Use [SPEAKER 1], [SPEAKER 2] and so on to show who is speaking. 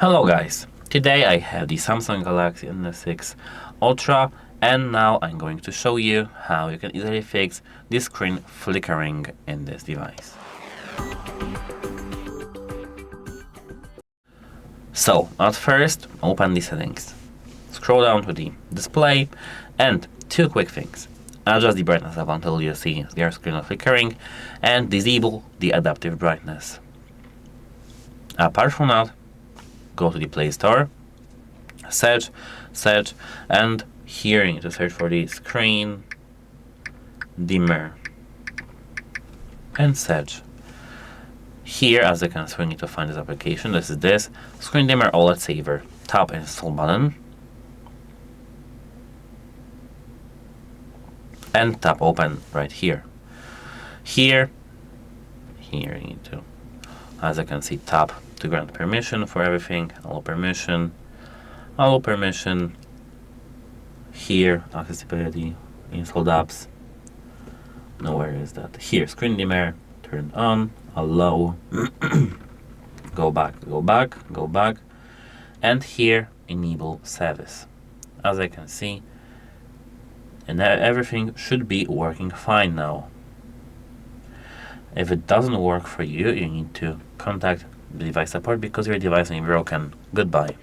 [SPEAKER 1] Hello guys, today I have the Samsung Galaxy S26 Ultra and now I'm going to show you how you can easily fix the screen flickering in this device. So at first open the settings, scroll down to the display and two quick things. Adjust the brightness up until you see your screen not flickering and disable the adaptive brightness. Apart from that, go to the Play Store, search, and here you need to search for the screen dimmer and search. Here, as you can see, we need to find this application. This is this screen dimmer OLED Saver. Tap install button and tap open right here. Here you need to, as you can see, tap to grant permission for everything. Allow permission. Here, accessibility, installed apps. No, where is that? Here, screen dimmer, turn on, allow, go back, and here, enable service. As I can see, and everything should be working fine now. If it doesn't work for you, you need to contact the device support because your device may be broken. Goodbye.